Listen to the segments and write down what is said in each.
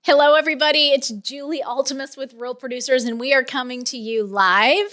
Hello, everybody. It's Julie Altemus with Real Producers, and we are coming to you live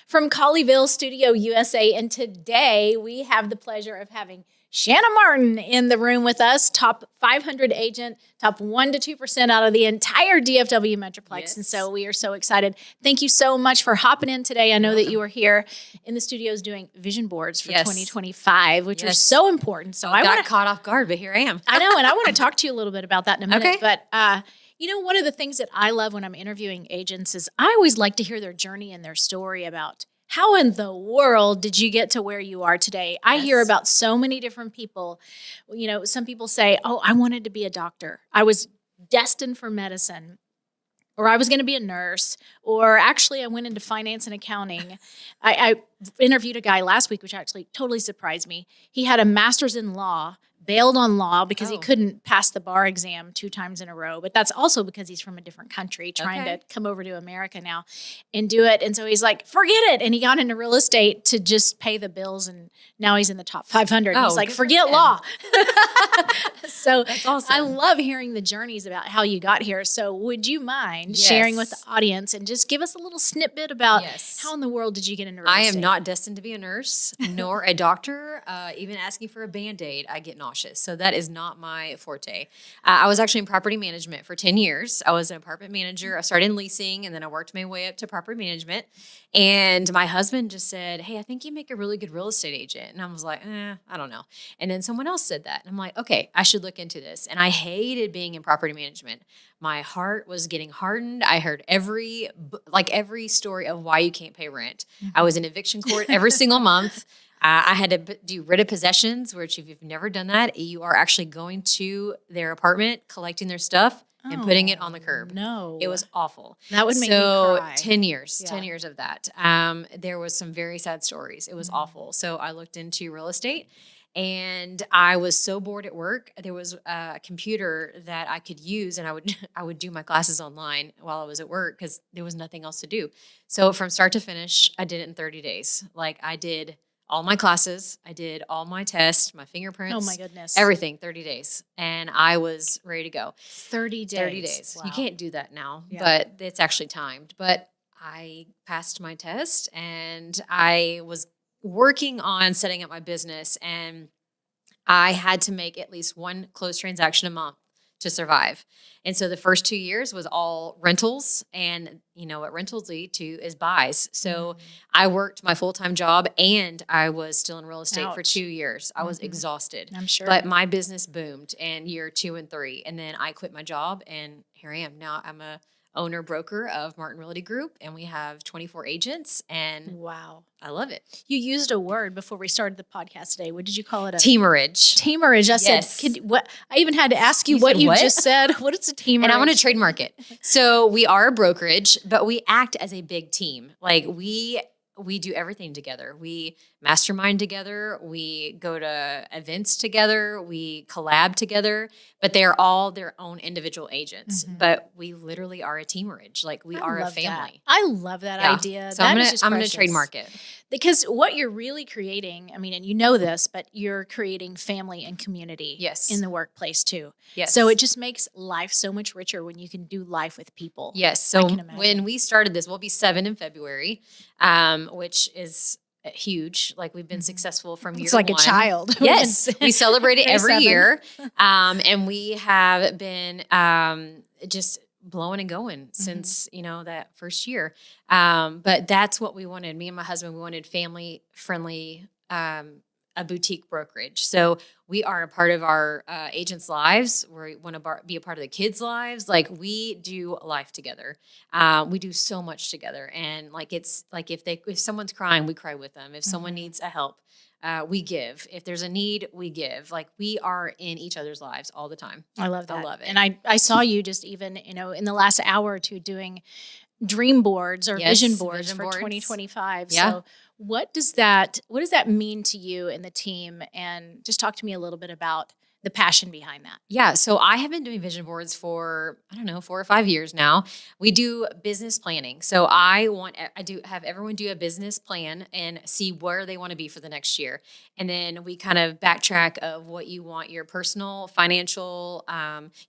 from Colleyville, studioUSA. And today we have the pleasure of having Shana Martin in the room with us, top 500 agent, top 1 to 2% out of the entire DFW Metroplex. Yes. And so we are so excited. Thank you so much for hopping in today. I know that you were here in the studios doing vision boards for 2025, which are so important. So I got caught off guard, but here I am. I know, and I want to talk to you a little bit about that in a minute. Okay. But you know, one of the things that I love when I'm interviewing agents is I always like to hear their journey and their story about how in the world did you get to where you are today? I hear about so many different people. You know, some people say, oh, I wanted to be a doctor. I was destined for medicine. Or I was going to be a nurse, or actually I went into finance and accounting. I interviewed a guy last week, which actually totally surprised me. He had a master's in law, bailed on law because he couldn't pass the bar exam 2 times in a row. But that's also because he's from a different country trying to come over to America now and do it. And so he's like, forget it. And he got into real estate to just pay the bills. And now he's in the top 500. He's like, forget law. So that's awesome. I love hearing the journeys about how you got here. So would you mind sharing with the audience and just give us a little snippet about how in the world did you get into real estate? I am not destined to be a nurse nor a doctor. Even asking for a Band-Aid, I get nauseous. So that is not my forte. I was actually in property management for 10 years. I was an apartment manager. I started in leasing, and then I worked my way up to property management. And my husband just said, hey, I think you make a really good real estate agent. And I was like, I don't know. And then someone else said that. And I'm like, okay, I should look into this. And I hated being in property management. My heart was getting hardened. I heard every story of why you can't pay rent. I was in eviction court every single month. I had to do writ of possessions, which if you've never done that, you are actually going to their apartment, collecting their stuff, and putting it on the curb. No. It was awful. That would make me cry. 10 years of that. There was some very sad stories. It was awful. So I looked into real estate, and I was so bored at work. There was a computer that I could use, and I would do my classes online while I was at work because there was nothing else to do. So from start to finish, I did it in 30 days. Like I did all my classes, I did all my tests, my fingerprints. Oh my goodness. Everything, 30 days. And I was ready to go. 30 days. 30 days. Wow. You can't do that now, but it's actually timed. But I passed my test, and I was working on setting up my business, and I had to make at least 1 closed transaction a month to survive. And so the first 2 years was all rentals, and you know what rentals lead to is buys. So I worked my full-time job, and I was still in real estate for 2 years. I was exhausted. I'm sure. But my business boomed in year 2 and 3. And then I quit my job, and here I am. Now I'm a owner broker of Martin Realty Group, and we have 24 agents, and wow, I love it. You used a word before we started the podcast today. What did you call it? Teamerage. Teamerage. I said, what? I even had to ask you what you just said. What is a teamerage? And I want to trademark it. So we are a brokerage, but we act as a big team. Like we do everything together. We mastermind together. We go to events together. We collab together, but they are all their own individual agents. But we literally are a teamerage. Like we are a family. I love that idea. So I'm going to trademark it. Because what you're really creating, I mean, and you know this, but you're creating family and community in the workplace too. Yes. So it just makes life so much richer when you can do life with people. Yes. So when we started this, we'll be 7 in February, which is huge. Like we've been successful from year 1. It's like a child. Yes. We celebrate it every year. And we have been just blowing and going since, that first year. But that's what we wanted. Me and my husband, we wanted family friendly, a boutique brokerage. So we are a part of our agents' lives. We want to be a part of the kids' lives. Like we do life together. We do so much together. And like it's like if someone's crying, we cry with them. If someone needs a help, we give. If there's a need, we give. Like we are in each other's lives all the time. I love that. I love it. And I saw you just even, in the last hour or two doing dream boards or vision boards for 2025. Yeah. So what does that mean to you and the team? And just talk to me a little bit about the passion behind that? Yeah. So I have been doing vision boards for, I don't know, 4 or 5 years now. We do business planning. So I do have everyone do a business plan and see where they want to be for the next year. And then we kind of backtrack of what you want your personal, financial,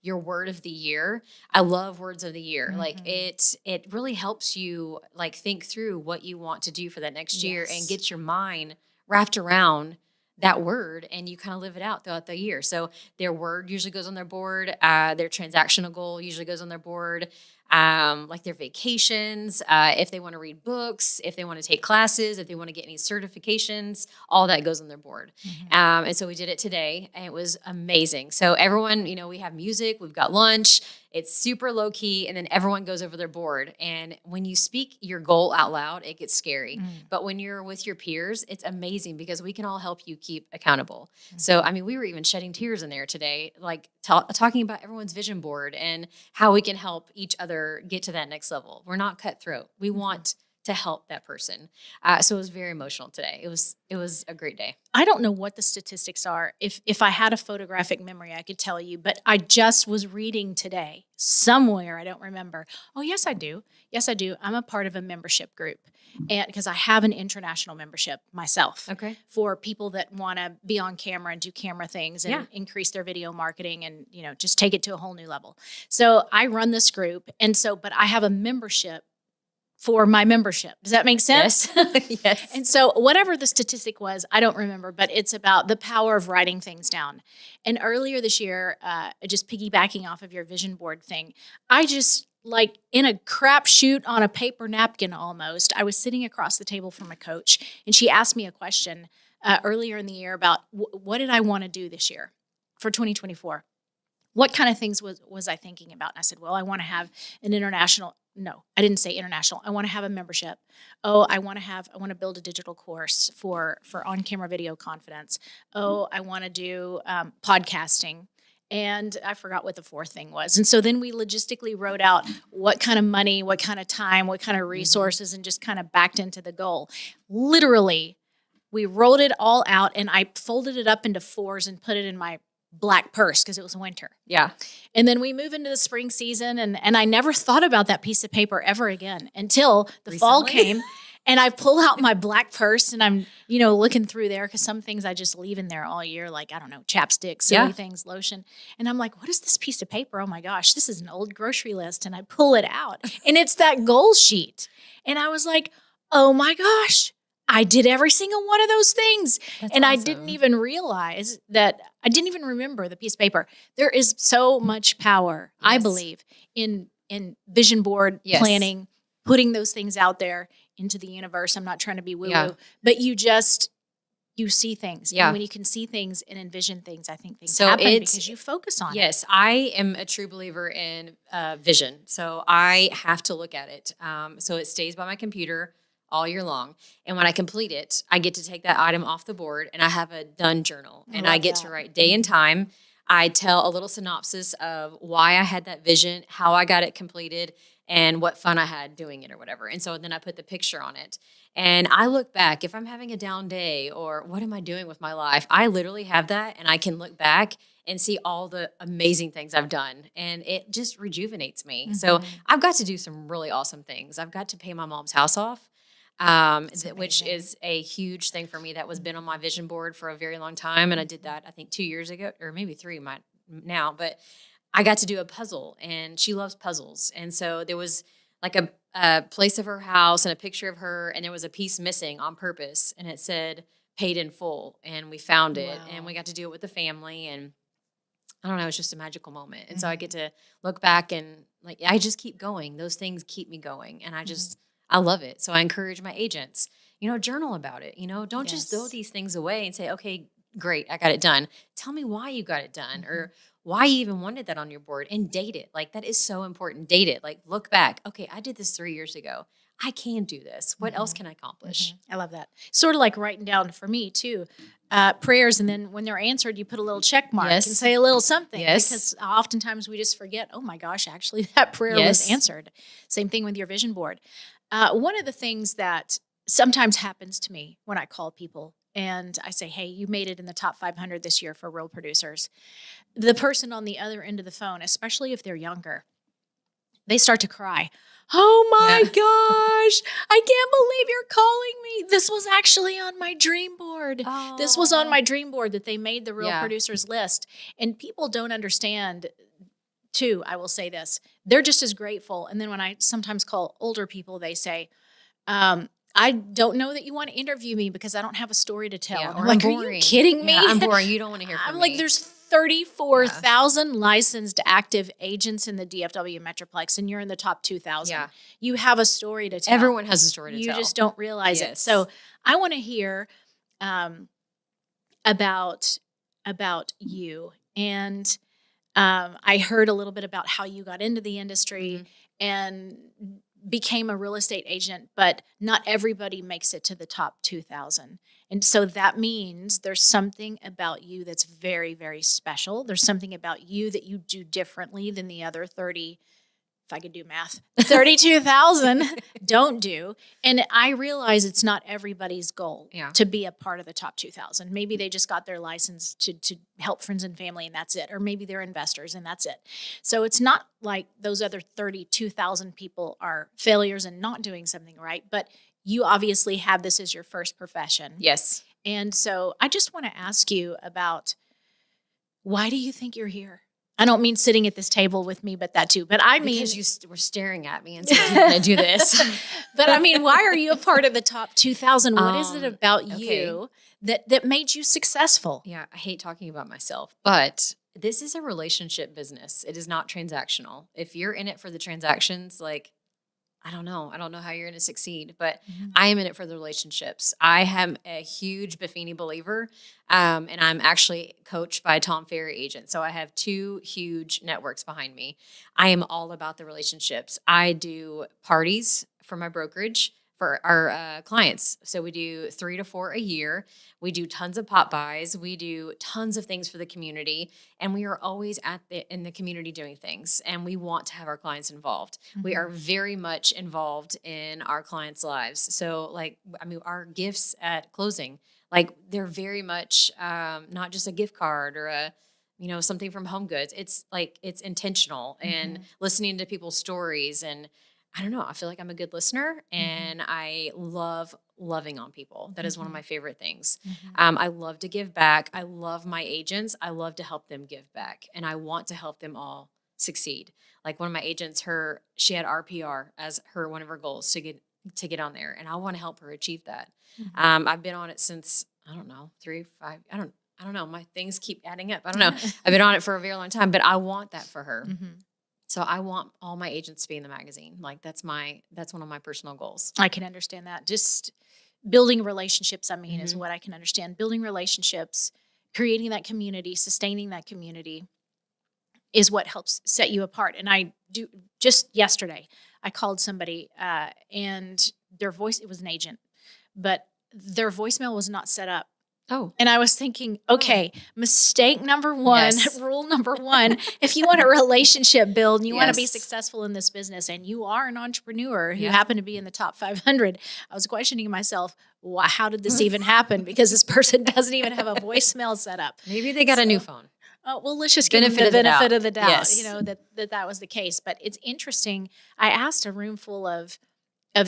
your word of the year. I love words of the year. Like it really helps you like think through what you want to do for that next year and get your mind wrapped around that word, and you kind of live it out throughout the year. So their word usually goes on their board. Their transactional goal usually goes on their board. Like their vacations, if they want to read books, if they want to take classes, if they want to get any certifications, all that goes on their board. And so we did it today, and it was amazing. So everyone, we have music, we've got lunch. It's super low key, and then everyone goes over their board. And when you speak your goal out loud, it gets scary. But when you're with your peers, it's amazing because we can all help you keep accountable. So, I mean, we were even shedding tears in there today, like talking about everyone's vision board and how we can help each other get to that next level. We're not cutthroat. We want to help that person. So it was very emotional today. It was a great day. I don't know what the statistics are. If I had a photographic memory, I could tell you, but I just was reading today somewhere, I don't remember. Oh, yes, I do. Yes, I do. I'm a part of a membership group, and because I have an international membership myself. Okay. For people that want to be on camera and do camera things and increase their video marketing and, just take it to a whole new level. So I run this group, but I have a membership for my membership. Does that make sense? Yes. Yes. And so whatever the statistic was, I don't remember, but it's about the power of writing things down. And earlier this year, just piggybacking off of your vision board thing, I just like in a crapshoot on a paper napkin almost, I was sitting across the table from a coach, and she asked me a question earlier in the year about what did I want to do this year for 2024? What kind of things was I thinking about? And I said, well, I want to have an international. No, I didn't say international. I want to have a membership. Oh, I want to build a digital course for on-camera video confidence. Oh, I want to do podcasting. And I forgot what the fourth thing was. And so then we logistically wrote out what kind of money, what kind of time, what kind of resources, and just kind of backed into the goal. Literally, we wrote it all out, and I folded it up into fours and put it in my black purse because it was winter. Yeah. And then we move into the spring season, and I never thought about that piece of paper ever again until the fall came. And I pull out my black purse, and I'm, looking through there because some things I just leave in there all year, like, I don't know, chapstick, silly things, lotion. And I'm like, what is this piece of paper? Oh my gosh, this is an old grocery list. And I pull it out, and it's that goal sheet. And I was like, oh my gosh, I did every single one of those things. That's and awesome. I didn't even realize that I didn't even remember the piece of paper. There is so much power, I believe, in vision board planning, putting those things out there into the universe. I'm not trying to be woo-woo, but you see things. Yeah. And when you can see things and envision things, I think things happen because you focus on it. Yes, I am a true believer in vision. So I have to look at it. So it stays by my computer all year long. And when I complete it, I get to take that item off the board, and I have a done journal. And I get to write day and time. I tell a little synopsis of why I had that vision, how I got it completed, and what fun I had doing it or whatever. And so then I put the picture on it. And I look back, if I'm having a down day or what am I doing with my life, I literally have that, and I can look back and see all the amazing things I've done. And it just rejuvenates me. So I've got to do some really awesome things. I've got to pay my mom's house off. Which is a huge thing for me. That was been on my vision board for a very long time. And I did that, I think 2 years ago, or maybe 3 now, but I got to do a puzzle, and she loves puzzles. And so there was like a place of her house and a picture of her, and there was a piece missing on purpose, and it said paid in full, and we found it, and we got to do it with the family. And I don't know, it's just a magical moment. And so I get to look back, and like, I just keep going. Those things keep me going. And I love it. So I encourage my agents, journal about it. Don't just throw these things away and say, okay, great, I got it done. Tell me why you got it done, or why you even wanted that on your board, and date it. Like, that is so important. Date it. Like, look back. Okay, I did this 3 years ago. I can do this. What else can I accomplish? I love that. Sort of like writing down for me too, prayers. And then when they're answered, you put a little check mark and say a little something. Yes. Because oftentimes we just forget, oh my gosh, actually that prayer was answered. Same thing with your vision board. One of the things that sometimes happens to me when I call people and I say, hey, you made it in the top 500 this year for Real Producers, the person on the other end of the phone, especially if they're younger, they start to cry. Oh my gosh, I can't believe you're calling me. This was actually on my dream board. Oh. This was on my dream board that they made the Real Yeah. Producers list. And people don't understand, too, I will say this. They're just as grateful. And then when I sometimes call older people, they say, I don't know that you want to interview me because I don't have a story to tell. Yeah, And or I'm like, I'm are you boring. kidding me? Yeah, I'm boring. You don't want to hear from I'm me. like, there's 34,000 licensed active agents in the DFW Metroplex, and you're in the top 2,000. Yeah. You have a story to tell. Everyone has a story to tell. You just don't realize it. Yes. So I want to hear about you. And I heard a little bit about how you got into the industry and became a real estate agent, but not everybody makes it to the top 2,000. And so that means there's something about you that's very, very special. There's something about you that you do differently than the other 30, if I could do math, 32,000 don't do. And I realize it's not everybody's goal to be a part of the top 2,000. Maybe they just got their license to help friends and family and that's it. Or maybe they're investors and that's it. So it's not like those other 32,000 people are failures and not doing something right. But you obviously have this as your first profession. Yes. And so I just want to ask you about, why do you think you're here? I don't mean sitting at this table with me, but that too. But I mean, because you were staring at me and said, "You're going to do this." But I mean, why are you a part of the top 2,000? What is it about okay. you that made you successful? Yeah, I hate talking about myself, but this is a relationship business. It is not transactional. If you're in it for the transactions, like, I don't know how you're going to succeed, but I am in it for the relationships. I am a huge Buffini believer, and I'm actually coached by Tom Ferry agent. So I have 2 huge networks behind me. I am all about the relationships. I do parties for my brokerage for our clients. So we do 3 to 4 a year. We do tons of pop-bys. We do tons of things for the community. And we are always in the community doing things. And we want to have our clients involved. We are very much involved in our clients' lives. So our gifts at closing, they're very much not just a gift card or something from Home Goods. It's intentional and listening to people's stories. And I don't know, I feel like I'm a good listener and I love loving on people. That is one of my favorite things. I love to give back. I love my agents. I love to help them give back. And I want to help them all succeed. Like one of my agents, she had RPR as one of her goals to get on there. And I want to help her achieve that. I've been on it since, I don't know, 3, 5, I don't know. My things keep adding up. I don't know. I've been on it for a very long time, but I want that for her. So I want all my agents to be in the magazine. That's one of my personal goals. I can understand that. Just building relationships, is what I can understand. Building relationships, creating that community, sustaining that community is what helps set you apart. And I do, just yesterday, I called somebody and their voice, it was an agent, but their voicemail was not set up. Oh. And I was thinking, okay, mistake number 1, Yes. rule number 1, if you want a relationship build and you want to be successful in this business and you are an entrepreneur who happen to be in the top 500, I was questioning myself, how did this even happen? Because this person doesn't even have a voicemail set up. Maybe they got a new phone. Oh, well, let's just give them the benefit of the doubt, Yes. that was the case. But it's interesting. I asked a room full of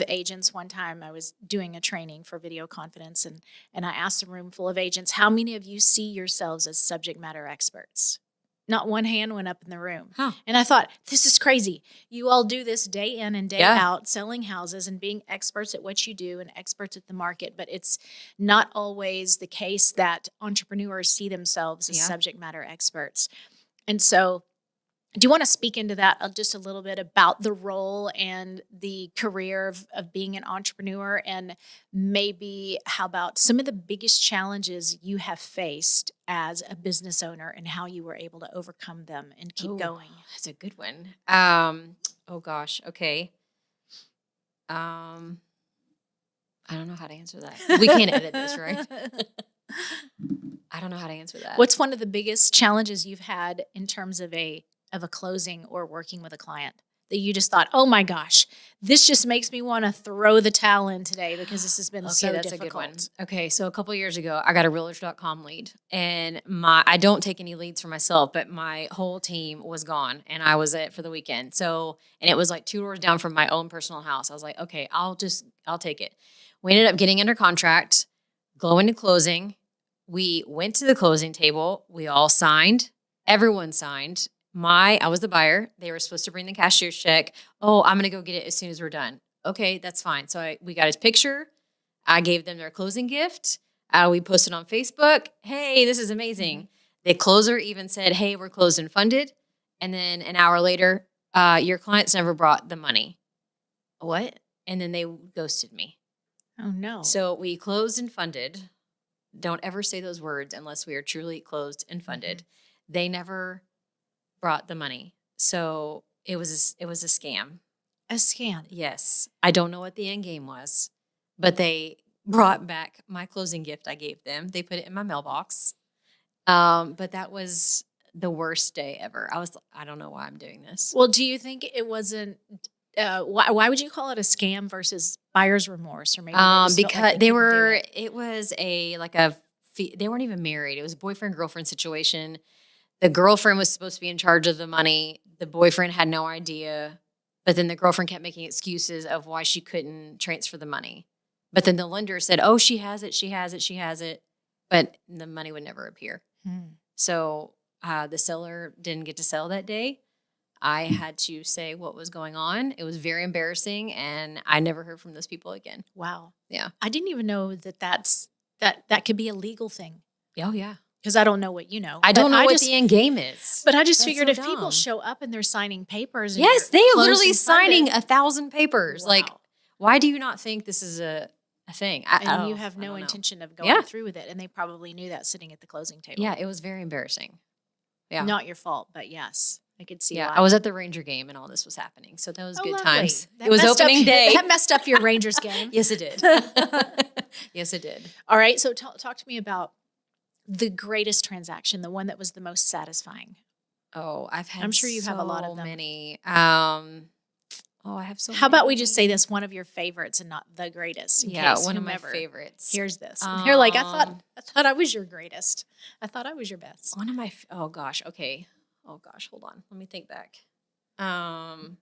agents one time. I was doing a training for video confidence, and I asked a room full of agents, how many of you see yourselves as subject matter experts? Not one hand went up in the room. Huh. And I thought, this is crazy. You all do this day in and day out, selling houses and being experts at what you do and experts at the market. But it's not always the case that entrepreneurs see themselves as subject matter experts. And so do you want to speak into that just a little bit about the role and the career of being an entrepreneur, and maybe how about some of the biggest challenges you have faced as a business owner and how you were able to overcome them and keep going? That's a good one. Oh gosh. Okay. I don't know how to answer that. We can't edit this, right? I don't know how to answer that. What's one of the biggest challenges you've had in terms of a closing or working with a client? that you just thought, oh my gosh, this just makes me want to throw the towel in today because this has been so that's difficult. a good one. Okay, so a couple of years ago, I got a Realtor.com lead, and I don't take any leads for myself, but my whole team was gone, and I was it for the weekend. So, and it was like 2 doors down from my own personal house. I was like, okay, I'll take it. We ended up getting under contract, going to closing. We went to the closing table. We all signed. Everyone signed. I was the buyer. They were supposed to bring the cashier's check. Oh, I'm going to go get it as soon as we're done. Okay, that's fine. So we got his picture. I gave them their closing gift. We posted on Facebook. Hey, this is amazing. Mm-hmm. The closer even said, hey, we're closed and funded. And then an hour later, your clients never brought the money. What? And then they ghosted me. Oh, no. So we closed and funded. Don't ever say those words unless we are truly closed and funded. Mm-hmm. They never brought the money. So it was a scam. A scam. Yes. I don't know what the end game was, but they brought back my closing gift I gave them. They put it in my mailbox. But that was the worst day ever. I don't know why I'm doing this. Well, do you think it wasn't, why would you call it a scam versus buyer's remorse? Or maybe because they weren't even married. It was a boyfriend-girlfriend situation. The girlfriend was supposed to be in charge of the money. The boyfriend had no idea. But then the girlfriend kept making excuses of why she couldn't transfer the money. But then the lender said, oh, she has it. But the money would never appear. So the seller didn't get to sell that day. I had to say what was going on. It was very embarrassing, and I never heard from those people again. Wow. Yeah. I didn't even know that could be a legal thing. Oh, yeah. Because I don't know what you know. I don't know what the end game is. But I just figured if people show up and they're signing papers. Yes, they are literally signing 1,000 papers. Wow. Like, why do you not think this is a thing? And you have no intention of going through with it. And they probably knew that sitting at the closing table. Yeah, it was very embarrassing. Yeah. Not your fault, but yes. I could see why. I was at the Ranger game and all this was happening. So that was good lovely. Times. That it was opening day. That messed up your Rangers game. Yes, it did. Yes, it did. All right. So talk to me about the greatest transaction, the one that was the most satisfying. Oh, I'm sure you have a lot of them. Many. I have so many. How about we just say this, one of your favorites and not the greatest? One of my favorites. Here's this. And you're like, I thought I was your greatest. I thought I was your best. One of my, oh gosh. Okay. Oh gosh. Hold on. Let me think back. One of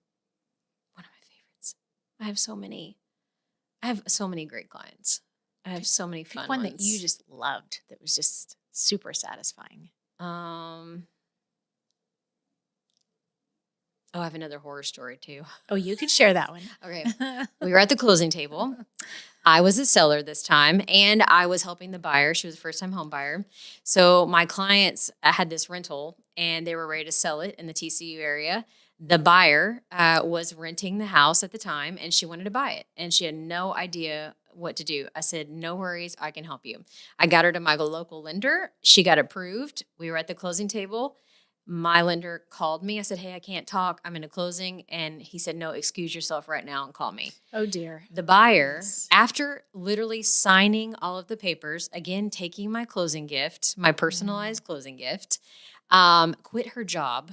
my favorites. I have so many great clients. I have so many fun one ones. That you just loved that was just super satisfying. I have another horror story too. Oh, you could share that one. Okay. We were at the closing table. I was a seller this time, and I was helping the buyer. She was a first-time home buyer. So my clients had this rental, and they were ready to sell it in the TCU area. The buyer was renting the house at the time, and she wanted to buy it, and she had no idea what to do. I said, no worries, I can help you. I got her to my local lender. She got approved. We were at the closing table. My lender called me. I said, hey, I can't talk. I'm in a closing. And he said, no, excuse yourself right now and call me. Oh, dear. The buyer, after literally signing all of the papers, again, taking my closing gift, my personalized closing gift, quit her job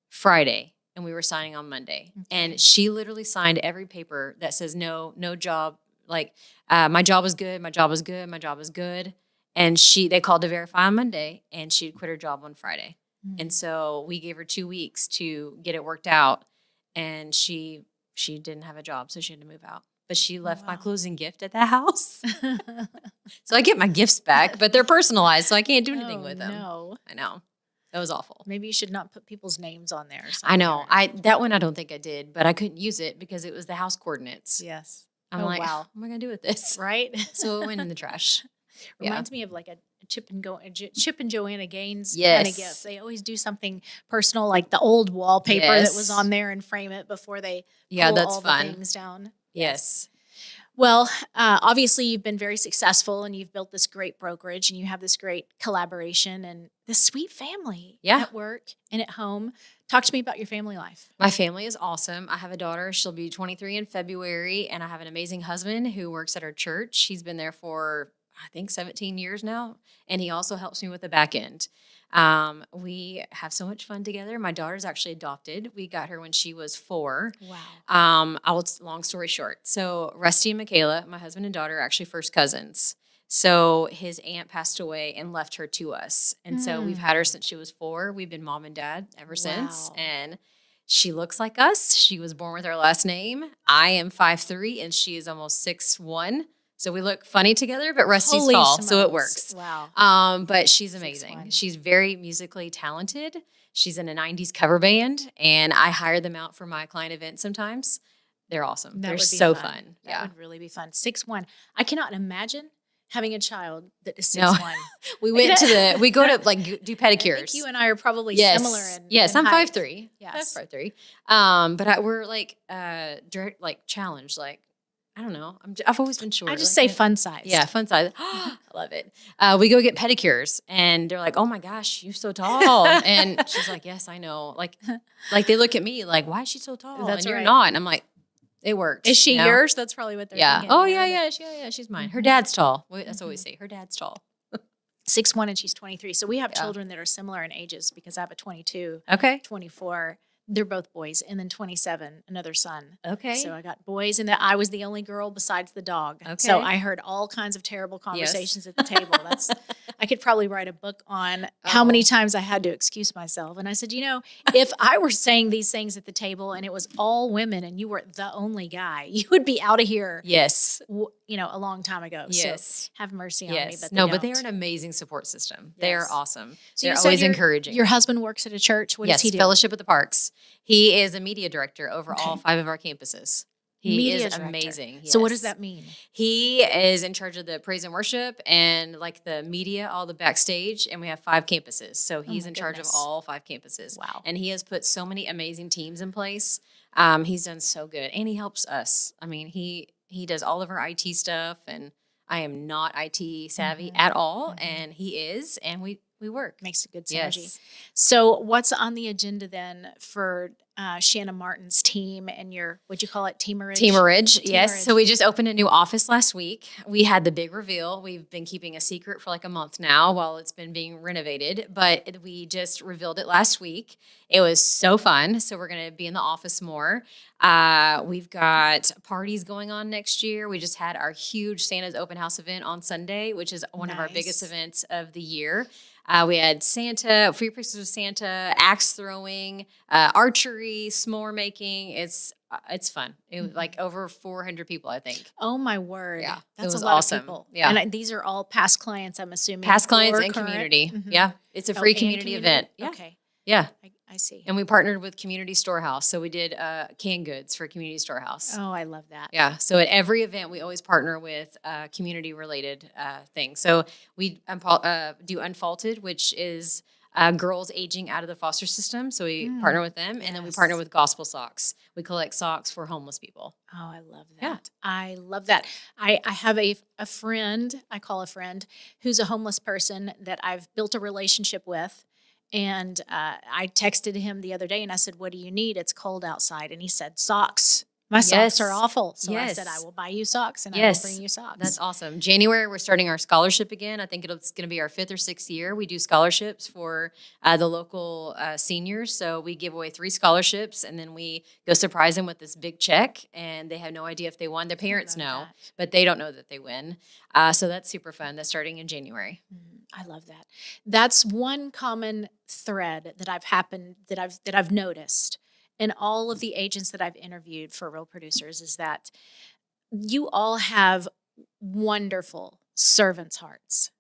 Friday. And we were signing on Monday. Okay. And she literally signed every paper that says no job. Like, my job was good. My job was good. My job was good. And they called to verify on Monday, and she'd quit her job on Friday. And so we gave her 2 weeks to get it worked out, and she didn't have a job, so she had to move out. But she left my closing gift at the house. So I get my gifts back, but they're personalized, so I can't do anything with them. No. I know. That was awful. Maybe you should not put people's names on there. I know. That one I don't think I did, but I couldn't use it because it was the house coordinates. Yes. I'm like, wow, what am I going to do with this? Right? So it went in the trash. Reminds me of like a Chip and Joanna Gaines kind of gift. They always do something personal, like the old wallpaper that was on there, and frame it before they pull that's all fun. the things down. Yes. Well, obviously you've been very successful, and you've built this great brokerage, and you have this great collaboration and this sweet family at work and at home. Talk to me about your family life. My family is awesome. I have a daughter. She'll be 23 in February, and I have an amazing husband who works at our church. He's been there for I think 17 years now. And he also helps me with the back end. We have so much fun together. My daughter's actually adopted. We got her when she was 4. Wow. Long story short. So Rusty and Michaela, my husband and daughter, are actually first cousins. So his aunt passed away and left her to us. And so we've had her since she was 4. We've been mom and dad ever since. Wow. And she looks like us. She was born with our last name. I am 5'3", and she is almost 6'1". So we look funny together, but Rusty's Holy tall, so it smokes. works. Wow. But she's amazing. 6'1". She's very musically talented. She's in a 90s cover band, and I hire them out for my client events sometimes. They're awesome. That They're would be so fun. fun. That Yeah. would really be fun. 6'1". I cannot imagine having a child that is No. 6'1". We go to like do pedicures. I think you and I are probably Yes. similar in Yes, in I'm height. 5'3". Yes. I'm 5'3". But we're like direct, like challenged. Like I don't know. I've always been short. I just say like, fun size. Yeah, fun size. I love it. We go get pedicures, and they're like, "Oh my gosh, you're so tall!" And she's like, "Yes, I know." Like they look at me like, "Why is she so tall?" That's and you're right. not. And I'm like, "It works." Is she you know? yours? That's probably what they're Yeah. thinking. Oh you know, yeah, that- yeah. She's mine. Her dad's tall. That's what we Mhm. say. Her dad's tall. 6'1" and she's 23. So we have Yeah. children that are similar in ages because I have a 22, Okay. 24. They're both boys. And then 27, another son. Okay. So I got boys, and I was the only girl besides the dog. So Okay. I heard all kinds of terrible conversations at the table. I could probably write a book on how many Oh. times I had to excuse myself. And I said, if I were saying these things at the table and it was all women and you were the only guy, you would be out of here, Yes. a long time ago. Yes. So have mercy on me. Yes. But But they're don't. an amazing support system. They're Yes. awesome. So you They're said always your- encouraging. Your husband works at a church. What Yes, does he do? Fellowship at the Parks. He is a media director over all Okay. 5 of our campuses. He Media is director. amazing. So what does Yes. that mean? He is in charge of the praise and worship and like the media, all the backstage, and we have 5 campuses. So he's my in charge of goodness. all 5 campuses. Wow. And he has put so many amazing teams in place. He's done so good, and he helps us. I mean, he does all of our IT stuff, and I am not IT savvy Mhm. at all, Mhm. and he is, and we work. Makes a good synergy. Yes. So what's on the agenda then for Shana Martin's team and your, what'd you call it, Teamerage? Teamerage, yes. Teamerage. So we just opened a new office last week. We had the big reveal. We've been keeping a secret for like a month now while it's been being renovated, but we just revealed it last week. It was so fun. So we're going to be in the office more. We've got parties going on next year. We just had our huge Santa's open house event on Sunday, which is one of our biggest Nice. events of the year. We had Santa, free pictures of Santa, axe throwing, archery, s'more making. It's fun. It was like over 400 people, I think. Oh my word. Yeah, it That's was a lot awesome. of people. Yeah. And these are all past clients, I'm assuming. Past clients or and current? community. Mhm. Yeah, it's a Oh, free and community event. Yeah, Okay. yeah. I see. And we partnered with Community Storehouse, so we did canned goods for Community Storehouse. Oh, I love that. Yeah. So at every event, we always partner with community-related things. So we do Unfaulted, which is girls aging out of the foster system. So we partner with them, and then we partner yes. with Gospel Socks. We collect socks for homeless people. Oh, I love that. Yeah. I love that. I have a friend, I call a friend, who's a homeless person that I've built a relationship with. And I texted him the other day and I said, "What do you need? It's cold outside." And he said, "Socks. My socks are Yes. awful." So I said, "I Yes. will buy you socks and I Yes. will bring you socks." That's awesome. January, we're starting our scholarship again. I think it's going to be our 5th or 6th year. We do scholarships for the local seniors. So we give away 3 scholarships, and then we go surprise them with this big check, and they have no idea if they won. Their parents love know, that. but they don't know that they win. So that's super fun. That's starting in January. I love that. That's one common thread that I've noticed in all of the agents that I've interviewed for Real Producers is that you all have wonderful servants' hearts.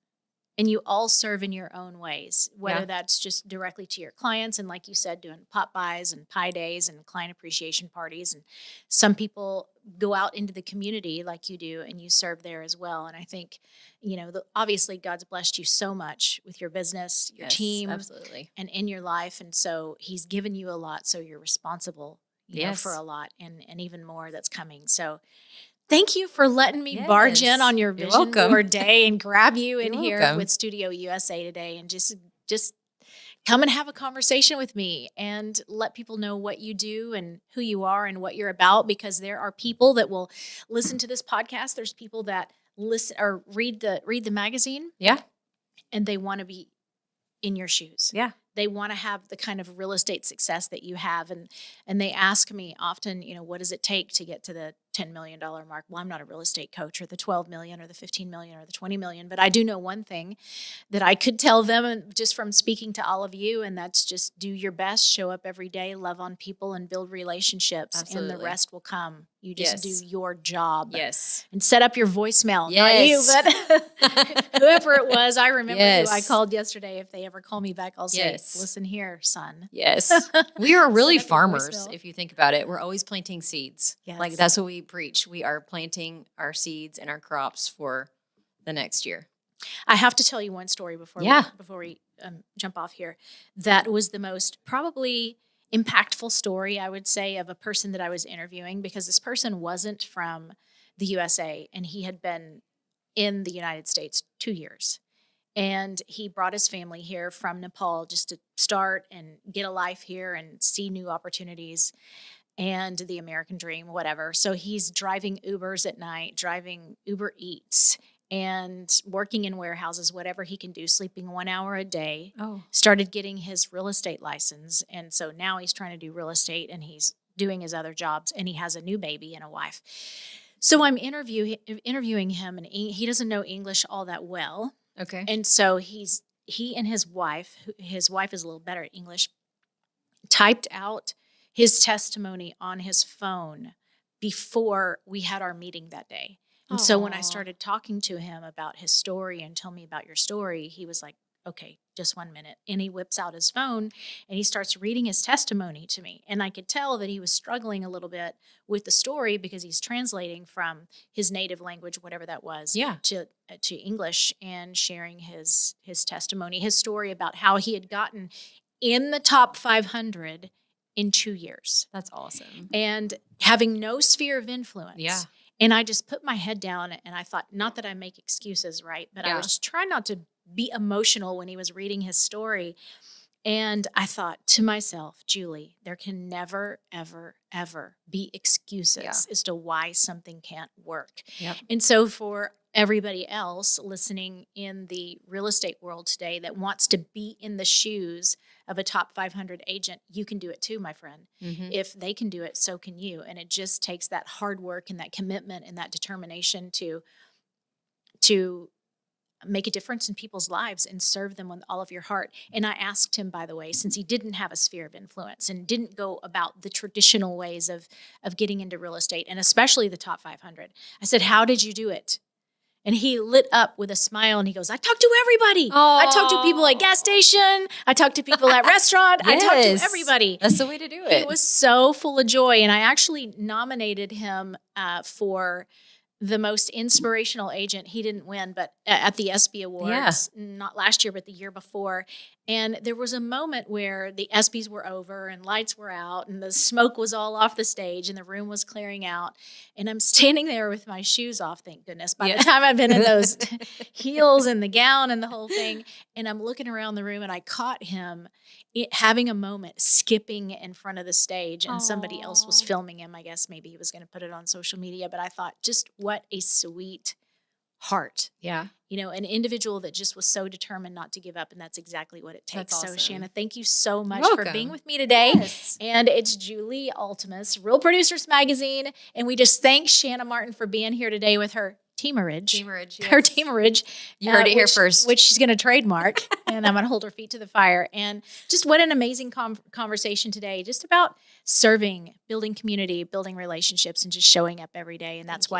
And you all serve in your own ways, whether Yeah. that's just directly to your clients and, like you said, doing pop-bys and pie days and client appreciation parties. And some people go out into the community like you do and you serve there as well. And I think, obviously God's blessed you so much with your business, your Yes, team, absolutely. and in your life. And so he's given you a lot. So you're responsible for Yes. a lot and even more that's coming. So thank you for letting me barge in Yes. on your You're vision welcome. board day and grab you in You're here welcome. with Studio USA today and just come and have a conversation with me and let people know what you do and who you are and what you're about, because there are people that will listen to this podcast. There's people that listen or read the magazine, Yeah. and they want to be in your shoes. Yeah. They want to have the kind of real estate success that you have. And they ask me often, what does it take to get to the $10 million mark? Well, I'm not a real estate coach, or the 12 million or the 15 million or the 20 million, but I do know one thing that I could tell them just from speaking to all of you, and that's just do your best, show up every day, love on people, and build relationships, and the Absolutely. rest will come. You just Yes. do your job. Yes. And set up your voicemail. Yes. Not you, but whoever it was. I remember who I Yes. called yesterday. If they ever call me back, I'll say, Yes. listen here, son. Yes. We are really Set up your farmers, voicemail. if you think about it. We're always planting seeds. Yes. Like that's what we preach. We are planting our seeds and our crops for the next year. I have to tell you one story before Yeah. we jump off here. That was the most probably impactful story, I would say, of a person that I was interviewing, because this person wasn't from the USA, and he had been in the United States 2 years. And he brought his family here from Nepal just to start and get a life here and see new opportunities and the American dream, whatever. So he's driving Ubers at night, driving Uber Eats, and working in warehouses, whatever he can do, sleeping 1 hour a day. Oh. Started getting his real estate license. And so now he's trying to do real estate, and he's doing his other jobs, and he has a new baby and a wife. So I'm interviewing him, and he doesn't know English all that well. Okay. And so he and his wife is a little better at English, typed out his testimony on his phone before we had our meeting that day. And so when I Aw. started talking to him about his story and tell me about your story, he was like, okay, just 1 minute. And he whips out his phone and he starts reading his testimony to me. And I could tell that he was struggling a little bit with the story because he's translating from his native language, whatever that was, Yeah. to English, and sharing his testimony, his story about how he had gotten in the top 500 in 2 years, That's awesome. and having no sphere of influence. Yeah. And I just put my head down and I thought, not that I make excuses, right? But I Yeah. was trying not to be emotional when he was reading his story. And I thought to myself, Julie, there can never, ever, ever be excuses Yeah. as to why something can't work. Yep. And so for everybody else listening in the real estate world today that wants to be in the shoes of a top 500 agent, you can do it too, my friend. Mm-hmm. If they can do it, so can you. And it just takes that hard work and that commitment and that determination to make a difference in people's lives and serve them with all of your heart. And I asked him, by the way, since he didn't have a sphere of influence and didn't go about the traditional ways of getting into real estate, and especially the top 500, I said, how did you do it? And he lit up with a smile and he goes, I talk to everybody. I talk to people at gas station. I talk to people at restaurant. I talk to Yes. everybody. That's the way to do He it. was so full of joy. And I actually nominated him for the most inspirational agent. He didn't win, but at the ESPY Awards, not last year, but the year before. And there was a moment where the ESPYs were over and lights were out and the smoke was all off the stage and the room was clearing out. And I'm standing there with my shoes off, thank goodness. By the time I've been in those heels and the gown and the whole thing, and I'm looking around the room and I caught him having a moment, skipping in front of the stage, and somebody else was Aw. filming him. I guess maybe he was going to put it on social media, but I thought, just what a sweet heart. Yeah. An individual that just was so determined not to give up, and that's exactly what it takes. That's So, awesome. Shanna, thank you so much You're for being welcome. with me today. Yes. And it's Julie Altemus, Real Producers Magazine, and we just thank Shana Martin for being here today with her teamerage. Teamerage, Her yes. teamerage. You heard it here which- first. Which she's going to trademark, and I'm going to hold her feet to the fire. And just what an amazing conversation today, just about serving, building community, building relationships, and just showing up every day. And that's Thank you. why